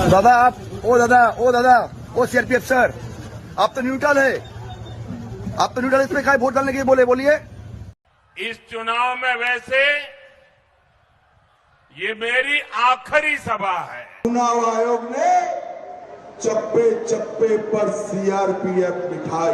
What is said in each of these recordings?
दादा आप ओ दादा ओ सीआरपीएफ सर, आप तो न्यूट्रल है, आप तो न्यूट्रल, इसमें काय वोट डालने के लिए बोलिए। इस चुनाव में वैसे ये मेरी आखिरी सभा है। चुनाव आयोग ने चप्पे चप्पे पर सीआरपीएफ बिठाई।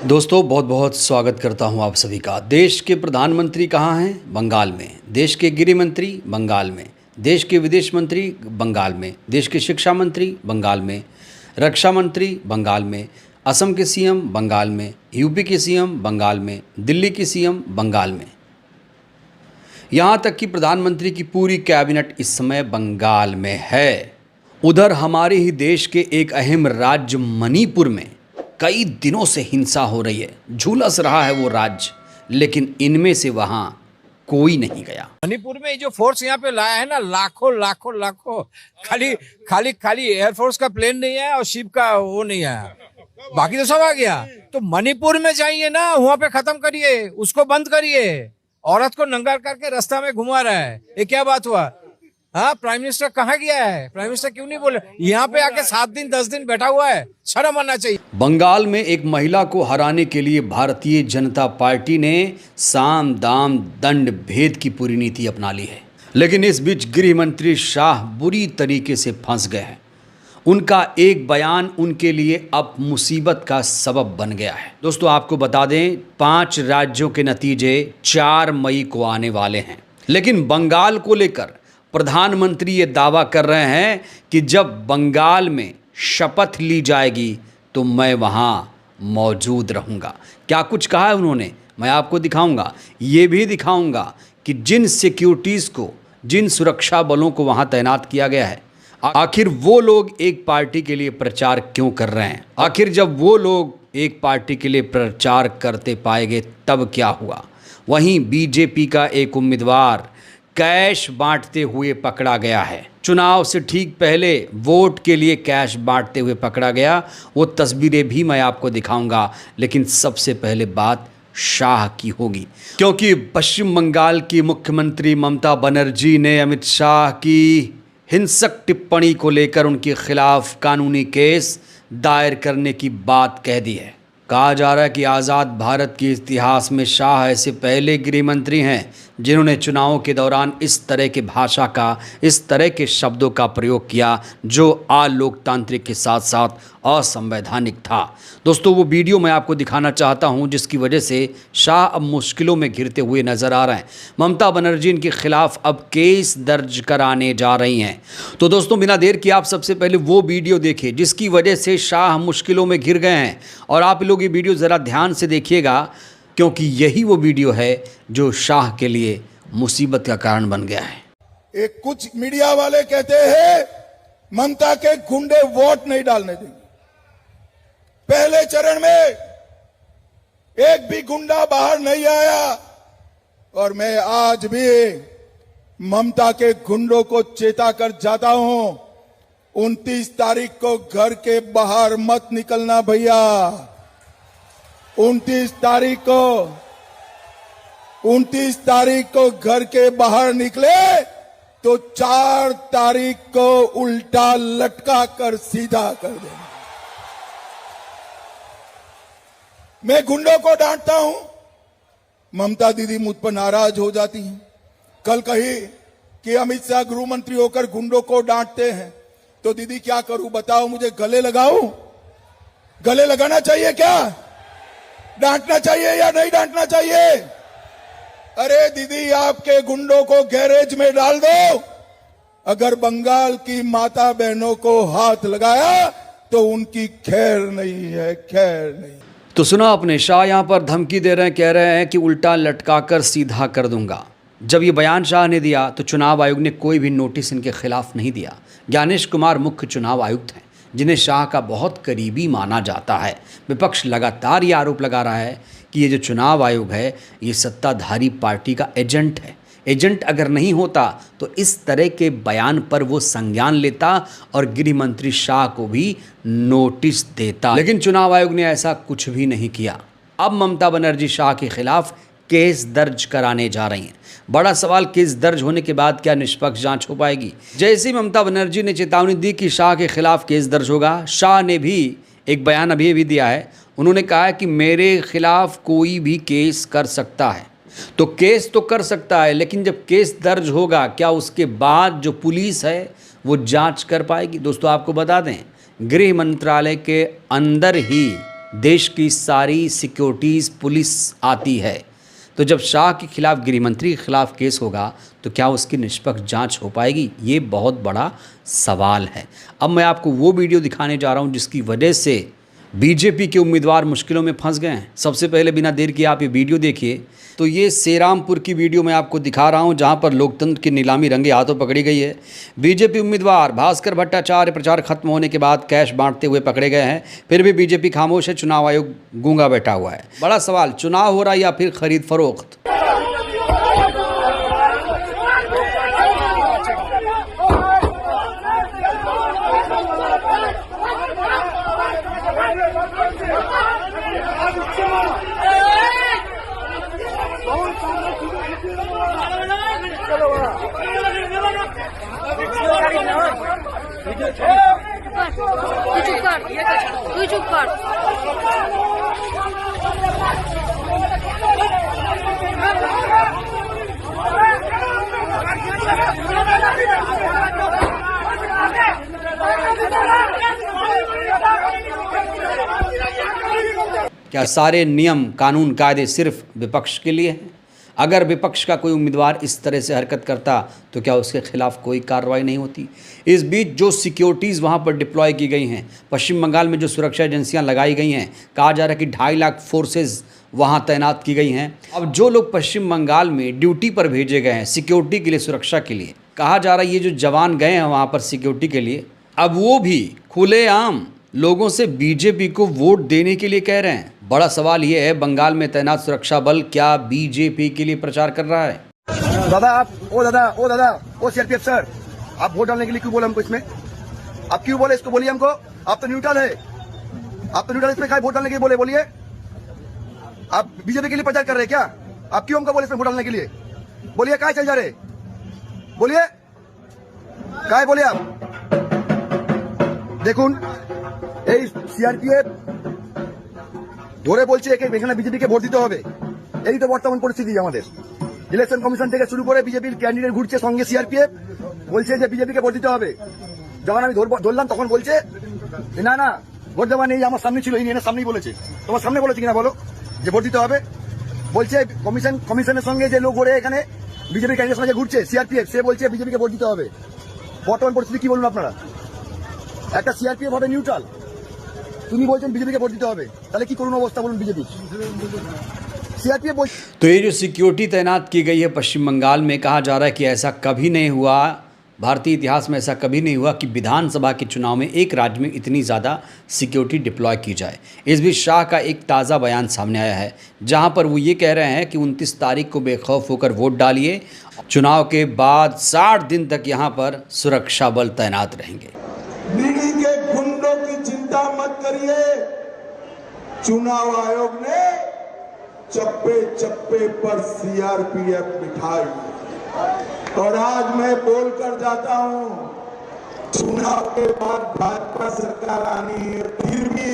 दोस्तों बहुत बहुत स्वागत करता हूं आप सभी का। देश के प्रधानमंत्री कहाँ हैं? बंगाल में। देश के गृह मंत्री बंगाल में। देश के विदेश मंत्री बंगाल में। देश के शिक्षा मंत्री बंगाल में। रक्षा मंत्री बंगाल में। असम के सीएम बंगाल में। यूपी के सीएम बंगाल में। दिल्ली के सीएम बंगाल में। यहाँ तक कि प्रधानमंत्री की पूरी कैबिनेट इस समय बंगाल में है। उधर हमारे ही देश के एक अहम राज्य मणिपुर में कई दिनों से हिंसा हो रही है। झुलस रहा है वो राज्य, लेकिन इनमें से वहाँ कोई नहीं गया। मणिपुर में जो फोर्स यहाँ पे लाया है ना, लाखों खाली एयरफोर्स का प्लेन नहीं है और शिप का वो नहीं आया, बाकी तो सब आ गया। तो मणिपुर में जाइए ना, वहाँ पे खत्म करिए, उसको बंद करिए। औरत को नंगा करके रास्ता में घुमा रहा है, ये क्या बात हुआ? हाँ, प्राइम मिनिस्टर कहाँ गया है? प्राइम मिनिस्टर क्यों नहीं बोले? यहाँ पे आके 7 दिन 10 दिन बैठा हुआ है, शर्म आना चाहिए। बंगाल में एक महिला को हराने के लिए भारतीय जनता पार्टी ने साम दाम दंड भेद की पूरी नीति अपना ली है, लेकिन इस बीच गृह मंत्री शाह बुरी तरीके से फंस गए हैं। उनका एक बयान उनके लिए अब मुसीबत का सबब बन गया है। दोस्तों आपको बता दें, 5 राज्यों के नतीजे 4 मई को आने वाले हैं, लेकिन बंगाल को लेकर प्रधानमंत्री ये दावा कर रहे हैं कि जब बंगाल में शपथ ली जाएगी तो मैं वहाँ मौजूद रहूँगा। क्या कुछ कहा है उन्होंने, मैं आपको दिखाऊंगा। ये भी दिखाऊंगा कि जिन सिक्योरिटीज़ को, जिन सुरक्षा बलों को वहाँ तैनात किया गया है, आखिर वो लोग एक पार्टी के लिए प्रचार क्यों कर रहे हैं। आखिर जब वो लोग एक पार्टी के लिए प्रचार करते पाए गए तब क्या हुआ। वहीं बीजेपी का एक उम्मीदवार कैश बांटते हुए पकड़ा गया है। चुनाव से ठीक पहले वोट के लिए कैश बांटते हुए पकड़ा गया। वो तस्वीरें भी मैं आपको दिखाऊंगा, लेकिन सबसे पहले बात शाह की होगी, क्योंकि पश्चिम बंगाल की मुख्यमंत्री ममता बनर्जी ने अमित शाह की हिंसक टिप्पणी को लेकर उनके खिलाफ कानूनी केस दायर करने की बात कह दी है। कहा जा रहा है कि आज़ाद भारत के इतिहास में शाह ऐसे पहले गृह मंत्री हैं जिन्होंने चुनावों के दौरान इस तरह की भाषा का, इस तरह के शब्दों का प्रयोग किया जो अलोकतांत्रिक के साथ साथ असंवैधानिक था। दोस्तों वो वीडियो मैं आपको दिखाना चाहता हूं, जिसकी वजह से शाह अब मुश्किलों में घिरते हुए नज़र आ रहे हैं। ममता बनर्जी इनके खिलाफ अब केस दर्ज कराने जा रही हैं। तो दोस्तों बिना देर किए आप सबसे पहले वो वीडियो देखिए जिसकी वजह से शाह मुश्किलों में घिर गए हैं। और आप लोग ये वीडियो ज़रा ध्यान से देखिएगा, क्योंकि यही वो वीडियो है जो शाह के लिए मुसीबत का कारण बन गया है। एक कुछ मीडिया वाले कहते हैं ममता के गुंडे वोट नहीं डालने देंगे। पहले चरण में एक भी गुंडा बाहर नहीं आया, और मैं आज भी ममता के गुंडों को चेता कर जाता हूं, 29 तारीख को घर के बाहर मत निकलना भैया। 29 तारीख को घर के बाहर निकले तो 4 तारीख को उल्टा लटका कर सीधा कर देना। मैं गुंडों को डांटता हूं, ममता दीदी मुझ पर नाराज हो जाती हैं। कल कही कि अमित शाह गृह मंत्री होकर गुंडों को डांटते हैं, तो दीदी क्या करूं बताओ, मुझे गले लगाऊं? गले लगाना चाहिए क्या? डांटना चाहिए या नहीं डांटना चाहिए? अरे दीदी आपके गुंडों को गैरेज में डाल दो। अगर बंगाल की माता बहनों को हाथ लगाया तो उनकी खैर नहीं है, खैर नहीं। तो सुना आपने, शाह यहाँ पर धमकी दे रहे हैं, कह रहे हैं कि उल्टा लटकाकर सीधा कर दूंगा। जब ये बयान शाह ने दिया तो चुनाव आयोग ने कोई भी नोटिस इनके खिलाफ नहीं दिया। ज्ञानेश कुमार मुख्य चुनाव आयुक्त हैं, जिन्हें शाह का बहुत करीबी माना जाता है। विपक्ष लगातार ये आरोप लगा रहा है कि ये जो चुनाव आयोग है ये सत्ताधारी पार्टी का एजेंट है। एजेंट अगर नहीं होता तो इस तरह के बयान पर वो संज्ञान लेता और गृह मंत्री शाह को भी नोटिस देता, लेकिन चुनाव आयोग ने ऐसा कुछ भी नहीं किया। अब ममता बनर्जी शाह के खिलाफ केस दर्ज कराने जा रही हैं। बड़ा सवाल, केस दर्ज होने के बाद क्या निष्पक्ष जांच हो पाएगी? जैसे ममता बनर्जी ने चेतावनी दी कि शाह के खिलाफ केस दर्ज होगा, शाह ने भी एक बयान अभी भी दिया है। उन्होंने कहा है कि मेरे खिलाफ कोई भी केस कर सकता है। तो केस तो कर सकता है, लेकिन जब केस दर्ज होगा, क्या उसके बाद जो पुलिस है वो जांच कर पाएगी? दोस्तों, आपको बता दें, गृह मंत्रालय के अंदर ही देश की सारी सिक्योरिटीज़ पुलिस आती है। तो जब शाह के खिलाफ, गृह मंत्री के खिलाफ केस होगा, तो क्या उसकी निष्पक्ष जांच हो पाएगी? ये बहुत बड़ा सवाल है। अब मैं आपको वो वीडियो दिखाने जा रहा हूँ जिसकी वजह से बीजेपी के उम्मीदवार मुश्किलों में फंस गए हैं। सबसे पहले बिना देर किए आप ये वीडियो देखिए। तो ये सेरामपुर की वीडियो मैं आपको दिखा रहा हूँ, जहाँ पर लोकतंत्र की नीलामी रंगे हाथों पकड़ी गई है। बीजेपी उम्मीदवार भास्कर भट्टाचार्य प्रचार खत्म होने के बाद कैश बांटते हुए पकड़े गए हैं। फिर भी बीजेपी खामोश है, चुनाव आयोग गूंगा बैठा हुआ है। बड़ा सवाल, चुनाव हो रहा है या फिर खरीद फरोख्त? तू चुप कर। क्या सारे नियम कानून कायदे सिर्फ विपक्ष के लिए हैं? अगर विपक्ष का कोई उम्मीदवार इस तरह से हरकत करता तो क्या उसके खिलाफ कोई कार्रवाई नहीं होती? इस बीच जो सिक्योरिटीज़ वहाँ पर डिप्लॉय की गई हैं, पश्चिम बंगाल में जो सुरक्षा एजेंसियाँ लगाई गई हैं, कहा जा रहा है कि 2.5 लाख फोर्सेज वहाँ तैनात की गई हैं। अब जो लोग पश्चिम बंगाल में ड्यूटी पर भेजे गए हैं सिक्योरिटी के लिए, सुरक्षा के लिए, कहा जा रहा है ये जो जवान गए हैं वहाँ पर सिक्योरिटी के लिए, अब वो भी खुलेआम लोगों से बीजेपी को वोट देने के लिए कह रहे हैं। बड़ा सवाल ये है, बंगाल में तैनात सुरक्षा बल क्या बीजेपी के लिए प्रचार कर रहा है? दादा वो सीआरपीएफ सर, आप वोट डालने के लिए क्यों बोले हमको इसमें? आप क्यों बोले इसको? बोलिए हमको। आप तो न्यूट्रल है, आप तो न्यूट्रल, इसमें क्या वोट डालने के लिए बोलिए। आप बीजेपी के लिए प्रचार कर रहे हैं क्या? आप क्यों हमको बोले इसमें वोट डालने के लिए? बोलिए, क्या चल जा रहे? बोलिए, क्या बोलिए आप? দেখুন, এই সিআরপিএফ ধরে বলছে এখানে বিজেপিকে ভোট দিতে হবে। এই তো বর্তমান পরিস্থিতি আমাদের। ইলেকশন কমিশন থেকে শুরু করে বিজেপির ক্যান্ডিডেট ঘুরছে, সঙ্গে সিআরপিএফ বলছে যে বিজেপিকে ভোট দিতে হবে। যখন আমি ধরলাম তখন বলছে না না, ভোট দেওয়া নেই, আমার সামনে ছিল, এই নিয়ে সামনেই বলেছে। তোমার সামনে বলেছে কিনা বলো যে ভোট দিতে হবে? বলছে কমিশনের সঙ্গে যে লোক ঘুরে এখানে বিজেপি ক্যান্ডিডেট সঙ্গে ঘুরছে সিআরপিএফ, সে বলছে বিজেপিকে ভোট দিতে হবে। বর্তমান পরিস্থিতি কি বলুন আপনারা? একটা সিআরপিএফ হবে নিউট্রাল, তুমি বলছেন বিজেপিকে ভোট দিতে হবে, তাহলে কি করুন অবস্থা বলুন বিজেপি? सीआरपीएफ। तो ये जो सिक्योरिटी तैनात की गई है पश्चिम बंगाल में, कहा जा रहा है कि ऐसा कभी नहीं हुआ, भारतीय इतिहास में ऐसा कभी नहीं हुआ कि विधानसभा के चुनाव में एक राज्य में इतनी ज़्यादा सिक्योरिटी डिप्लॉय की जाए। इस बीच शाह का एक ताज़ा बयान सामने आया है, जहां पर वो ये कह रहे हैं कि 29 तारीख को बेखौफ होकर वोट डालिए, चुनाव के बाद 60 दिन तक यहाँ पर सुरक्षा बल तैनात रहेंगे। ईडी के गुंडों की चिंता मत करिए, चुनाव आयोग ने चप्पे चप्पे पर सीआरपीएफ बिठाई। और आज मैं बोलकर जाता हूं, चुनाव के बाद भाजपा सरकार आनी है, फिर भी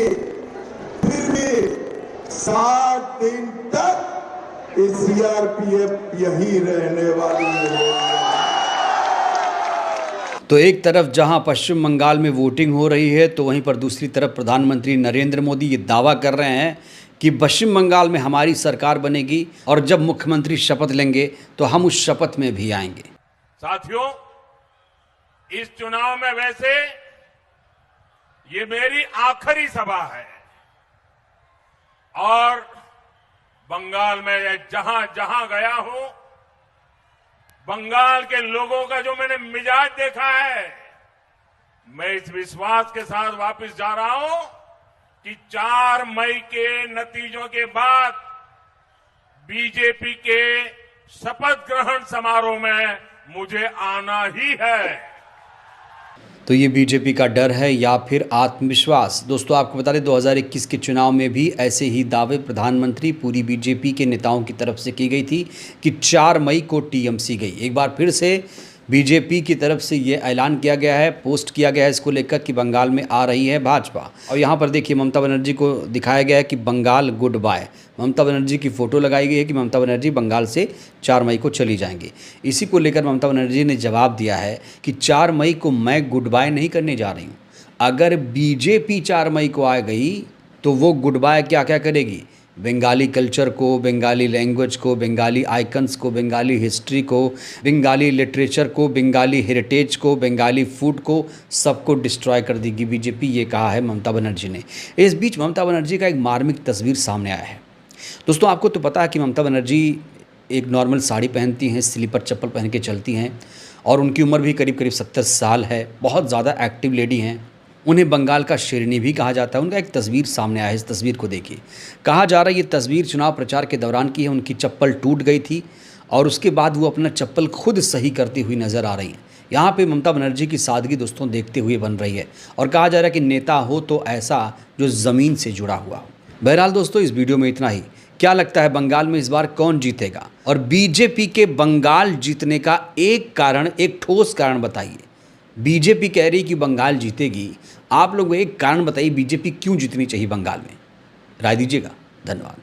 60 दिन तक ये सीआरपीएफ यही रहने वाली है। तो एक तरफ जहां पश्चिम बंगाल में वोटिंग हो रही है, तो वहीं पर दूसरी तरफ प्रधानमंत्री नरेंद्र मोदी ये दावा कर रहे हैं कि पश्चिम बंगाल में हमारी सरकार बनेगी और जब मुख्यमंत्री शपथ लेंगे तो हम उस शपथ में भी आएंगे। साथियों, इस चुनाव में वैसे ये मेरी आखिरी सभा है और बंगाल में जहां जहां गया हूं, बंगाल के लोगों का जो मैंने मिजाज देखा है, मैं इस विश्वास के साथ वापस जा रहा हूं कि 4 मई के नतीजों के बाद बीजेपी के शपथ ग्रहण समारोह में मुझे आना ही है। तो ये बीजेपी का डर है या फिर आत्मविश्वास? दोस्तों आपको बता दें 2021 के चुनाव में भी ऐसे ही दावे प्रधानमंत्री पूरी बीजेपी के नेताओं की तरफ से की गई थी कि 4 मई को टीएमसी गई। एक बार फिर से बीजेपी की तरफ से ये ऐलान किया गया है, पोस्ट किया गया है इसको लेकर कि बंगाल में आ रही है भाजपा। और यहाँ पर देखिए ममता बनर्जी को दिखाया गया है कि बंगाल गुड बाय। ममता बनर्जी की फ़ोटो लगाई गई है कि ममता बनर्जी बंगाल से 4 मई को चली जाएंगी। इसी को लेकर ममता बनर्जी ने जवाब दिया है कि 4 मई को मैं गुड बाय नहीं करने जा रही हूँ। अगर बीजेपी 4 मई को आ गई तो वो गुड बाय क्या क्या करेगी? बंगाली कल्चर को, बंगाली लैंग्वेज को, बंगाली आइकन्स को, बंगाली हिस्ट्री को, बंगाली लिटरेचर को, बंगाली हेरिटेज को, बंगाली फूड को, सबको डिस्ट्रॉय कर देगी बीजेपी। ये कहा है ममता बनर्जी ने। इस बीच ममता बनर्जी का एक मार्मिक तस्वीर सामने आया है। दोस्तों आपको तो पता है कि ममता बनर्जी एक नॉर्मल साड़ी पहनती हैं, स्लीपर चप्पल पहन के चलती हैं और उनकी उम्र भी करीब करीब 70 साल है। बहुत ज़्यादा एक्टिव लेडी हैं। उन्हें बंगाल का शेरनी भी कहा जाता है। उनका एक तस्वीर सामने आया है, इस तस्वीर को देखिए। कहा जा रहा है ये तस्वीर चुनाव प्रचार के दौरान की है। उनकी चप्पल टूट गई थी और उसके बाद वो अपना चप्पल खुद सही करती हुई नज़र आ रही हैं। यहाँ पे ममता बनर्जी की सादगी दोस्तों देखते हुए बन रही है और कहा जा रहा है कि नेता हो तो ऐसा जो ज़मीन से जुड़ा हुआ हो। बहरहाल दोस्तों इस वीडियो में इतना ही। क्या लगता है बंगाल में इस बार कौन जीतेगा? और बीजेपी के बंगाल जीतने का एक कारण, एक ठोस कारण बताइए। बीजेपी कह रही कि बंगाल जीतेगी, आप लोग एक कारण बताइए बीजेपी क्यों जीतनी चाहिए बंगाल में? राय दीजिएगा। धन्यवाद।